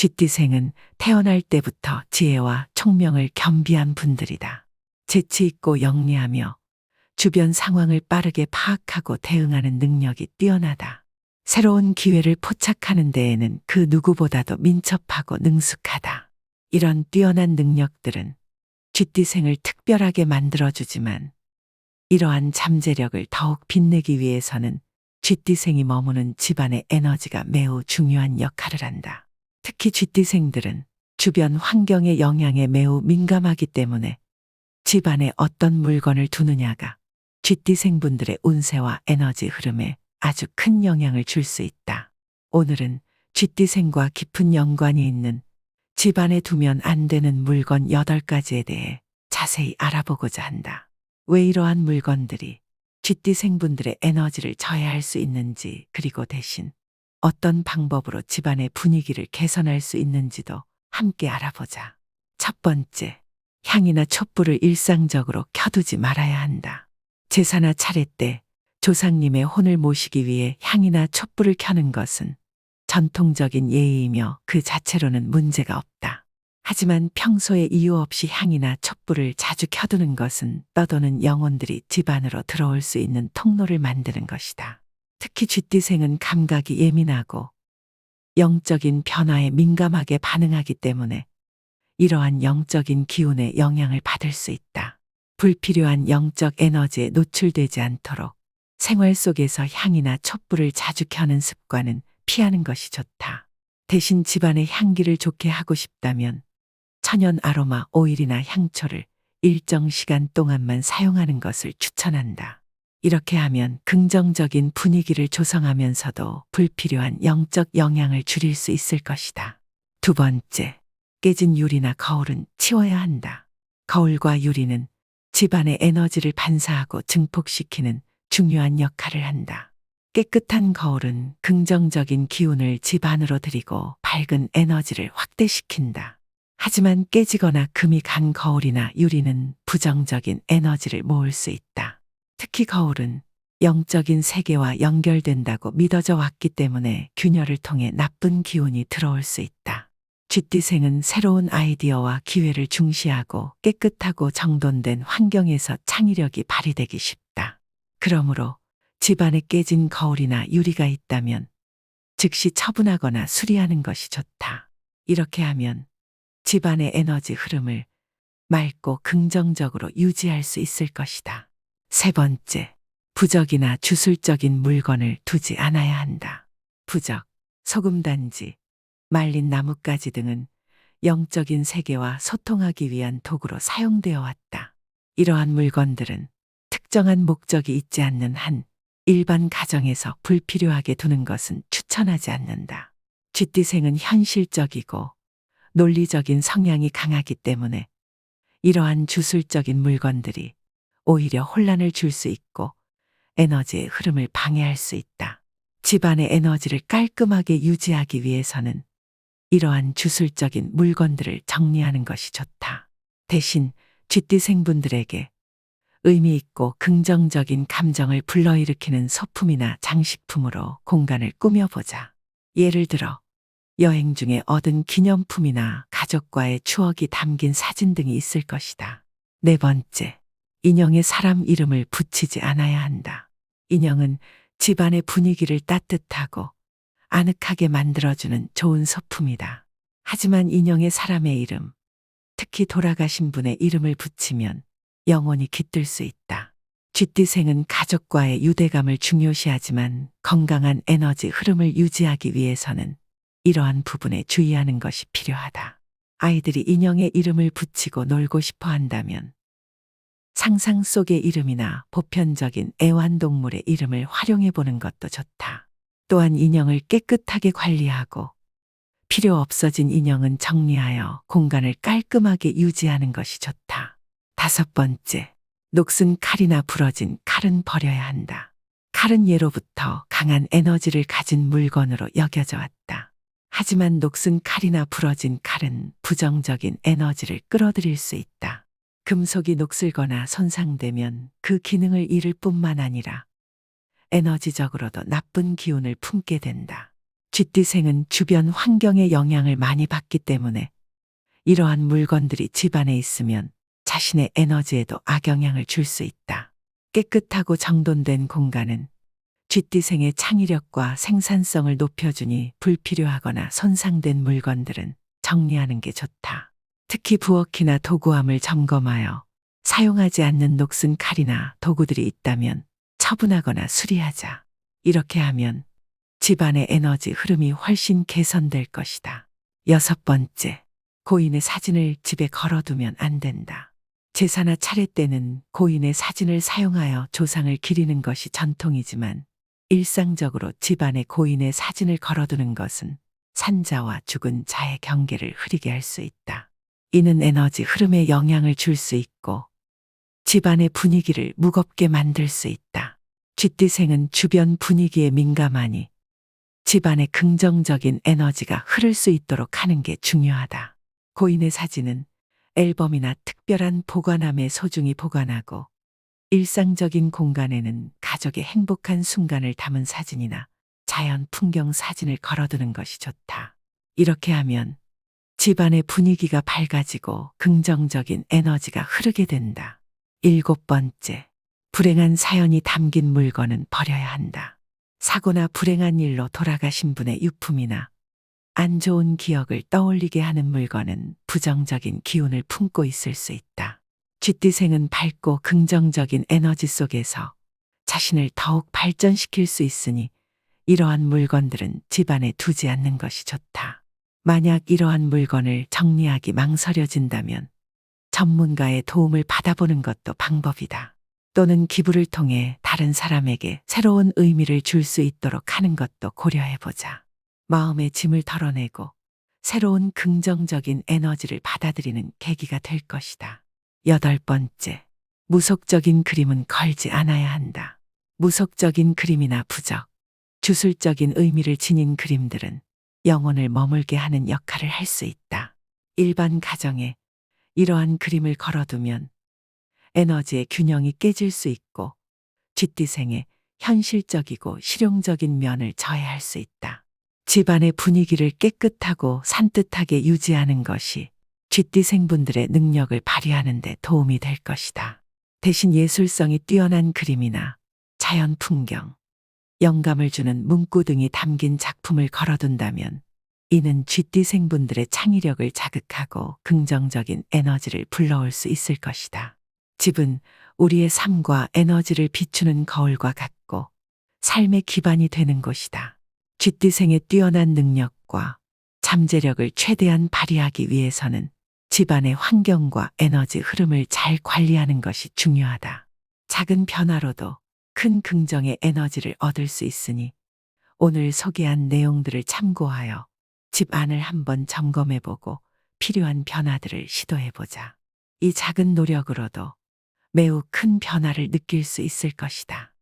쥐띠생은 태어날 때부터 지혜와 총명을 겸비한 분들이다. 재치 있고 영리하며 주변 상황을 빠르게 파악하고 대응하는 능력이 뛰어나다. 새로운 기회를 포착하는 데에는 그 누구보다도 민첩하고 능숙하다. 이런 뛰어난 능력들은 쥐띠생을 특별하게 만들어주지만 이러한 잠재력을 더욱 빛내기 위해서는 쥐띠생이 머무는 집안의 에너지가 매우 중요한 역할을 한다. 특히 쥐띠생들은 주변 환경의 영향에 매우 민감하기 때문에 집안에 어떤 물건을 두느냐가 쥐띠생분들의 운세와 에너지 흐름에 아주 큰 영향을 줄 수 있다. 오늘은 쥐띠생과 깊은 연관이 있는 집안에 두면 안 되는 물건 8가지에 대해 자세히 알아보고자 한다. 왜 이러한 물건들이 쥐띠생분들의 에너지를 저해할 수 있는지, 그리고 대신 어떤 방법으로 집안의 분위기를 개선할 수 있는지도 함께 알아보자. 첫 번째, 향이나 촛불을 일상적으로 켜두지 말아야 한다. 제사나 차례 때 조상님의 혼을 모시기 위해 향이나 촛불을 켜는 것은 전통적인 예의이며 그 자체로는 문제가 없다. 하지만 평소에 이유 없이 향이나 촛불을 자주 켜두는 것은 떠도는 영혼들이 집 안으로 들어올 수 있는 통로를 만드는 것이다. 특히 쥐띠생은 감각이 예민하고 영적인 변화에 민감하게 반응하기 때문에 이러한 영적인 기운에 영향을 받을 수 있다. 불필요한 영적 에너지에 노출되지 않도록 생활 속에서 향이나 촛불을 자주 켜는 습관은 피하는 것이 좋다. 대신 집안의 향기를 좋게 하고 싶다면 천연 아로마 오일이나 향초를 일정 시간 동안만 사용하는 것을 추천한다. 이렇게 하면 긍정적인 분위기를 조성하면서도 불필요한 영적 영향을 줄일 수 있을 것이다. 두 번째, 깨진 유리나 거울은 치워야 한다. 거울과 유리는 집안의 에너지를 반사하고 증폭시키는 중요한 역할을 한다. 깨끗한 거울은 긍정적인 기운을 집 안으로 들이고 밝은 에너지를 확대시킨다. 하지만 깨지거나 금이 간 거울이나 유리는 부정적인 에너지를 모을 수 있다. 특히 거울은 영적인 세계와 연결된다고 믿어져 왔기 때문에 균열을 통해 나쁜 기운이 들어올 수 있다. 쥐띠생은 새로운 아이디어와 기회를 중시하고 깨끗하고 정돈된 환경에서 창의력이 발휘되기 쉽다. 그러므로 집안에 깨진 거울이나 유리가 있다면 즉시 처분하거나 수리하는 것이 좋다. 이렇게 하면 집안의 에너지 흐름을 맑고 긍정적으로 유지할 수 있을 것이다. 세 번째, 부적이나 주술적인 물건을 두지 않아야 한다. 부적, 소금단지, 말린 나뭇가지 등은 영적인 세계와 소통하기 위한 도구로 사용되어 왔다. 이러한 물건들은 특정한 목적이 있지 않는 한 일반 가정에서 불필요하게 두는 것은 추천하지 않는다. 쥐띠생은 현실적이고 논리적인 성향이 강하기 때문에 이러한 주술적인 물건들이 오히려 혼란을 줄 수 있고 에너지의 흐름을 방해할 수 있다. 집안의 에너지를 깔끔하게 유지하기 위해서는 이러한 주술적인 물건들을 정리하는 것이 좋다. 대신 쥐띠생분들에게 의미 있고 긍정적인 감정을 불러일으키는 소품이나 장식품으로 공간을 꾸며보자. 예를 들어 여행 중에 얻은 기념품이나 가족과의 추억이 담긴 사진 등이 있을 것이다. 네 번째, 인형에 사람 이름을 붙이지 않아야 한다. 인형은 집안의 분위기를 따뜻하고 아늑하게 만들어주는 좋은 소품이다. 하지만 인형에 사람의 이름, 특히 돌아가신 분의 이름을 붙이면 영혼이 깃들 수 있다. 쥐띠생은 가족과의 유대감을 중요시하지만 건강한 에너지 흐름을 유지하기 위해서는 이러한 부분에 주의하는 것이 필요하다. 아이들이 인형에 이름을 붙이고 놀고 싶어 한다면 상상 속의 이름이나 보편적인 애완동물의 이름을 활용해 보는 것도 좋다. 또한 인형을 깨끗하게 관리하고 필요 없어진 인형은 정리하여 공간을 깔끔하게 유지하는 것이 좋다. 다섯 번째, 녹슨 칼이나 부러진 칼은 버려야 한다. 칼은 예로부터 강한 에너지를 가진 물건으로 여겨져 왔다. 하지만 녹슨 칼이나 부러진 칼은 부정적인 에너지를 끌어들일 수 있다. 금속이 녹슬거나 손상되면 그 기능을 잃을 뿐만 아니라 에너지적으로도 나쁜 기운을 품게 된다. 쥐띠생은 주변 환경의 영향을 많이 받기 때문에 이러한 물건들이 집안에 있으면 자신의 에너지에도 악영향을 줄 수 있다. 깨끗하고 정돈된 공간은 쥐띠생의 창의력과 생산성을 높여주니 불필요하거나 손상된 물건들은 정리하는 게 좋다. 특히 부엌이나 도구함을 점검하여 사용하지 않는 녹슨 칼이나 도구들이 있다면 처분하거나 수리하자. 이렇게 하면 집안의 에너지 흐름이 훨씬 개선될 것이다. 6번째, 고인의 사진을 집에 걸어두면 안 된다. 제사나 차례 때는 고인의 사진을 사용하여 조상을 기리는 것이 전통이지만 일상적으로 집안에 고인의 사진을 걸어두는 것은 산자와 죽은 자의 경계를 흐리게 할 수 있다. 이는 에너지 흐름에 영향을 줄 수 있고 집안의 분위기를 무겁게 만들 수 있다. 쥐띠생은 주변 분위기에 민감하니 집안에 긍정적인 에너지가 흐를 수 있도록 하는 게 중요하다. 고인의 사진은 앨범이나 특별한 보관함에 소중히 보관하고 일상적인 공간에는 가족의 행복한 순간을 담은 사진이나 자연 풍경 사진을 걸어두는 것이 좋다. 이렇게 하면 집안의 분위기가 밝아지고 긍정적인 에너지가 흐르게 된다. 7번째, 불행한 사연이 담긴 물건은 버려야 한다. 사고나 불행한 일로 돌아가신 분의 유품이나 안 좋은 기억을 떠올리게 하는 물건은 부정적인 기운을 품고 있을 수 있다. 쥐띠생은 밝고 긍정적인 에너지 속에서 자신을 더욱 발전시킬 수 있으니 이러한 물건들은 집안에 두지 않는 것이 좋다. 만약 이러한 물건을 정리하기 망설여진다면 전문가의 도움을 받아보는 것도 방법이다. 또는 기부를 통해 다른 사람에게 새로운 의미를 줄 수 있도록 하는 것도 고려해보자. 마음의 짐을 털어내고 새로운 긍정적인 에너지를 받아들이는 계기가 될 것이다. 8번째, 무속적인 그림은 걸지 않아야 한다. 무속적인 그림이나 부적, 주술적인 의미를 지닌 그림들은 영혼을 머물게 하는 역할을 할 수 있다. 일반 가정에 이러한 그림을 걸어두면 에너지의 균형이 깨질 수 있고 쥐띠생의 현실적이고 실용적인 면을 저해할 수 있다. 집안의 분위기를 깨끗하고 산뜻하게 유지하는 것이 쥐띠생분들의 능력을 발휘하는 데 도움이 될 것이다. 대신 예술성이 뛰어난 그림이나 자연 풍경, 영감을 주는 문구 등이 담긴 작품을 걸어둔다면 이는 쥐띠생분들의 창의력을 자극하고 긍정적인 에너지를 불러올 수 있을 것이다. 집은 우리의 삶과 에너지를 비추는 거울과 같고 삶의 기반이 되는 곳이다. 쥐띠생의 뛰어난 능력과 잠재력을 최대한 발휘하기 위해서는 집안의 환경과 에너지 흐름을 잘 관리하는 것이 중요하다. 작은 변화로도 큰 긍정의 에너지를 얻을 수 있으니 오늘 소개한 내용들을 참고하여 집 안을 한번 점검해보고 필요한 변화들을 시도해보자. 이 작은 노력으로도 매우 큰 변화를 느낄 수 있을 것이다.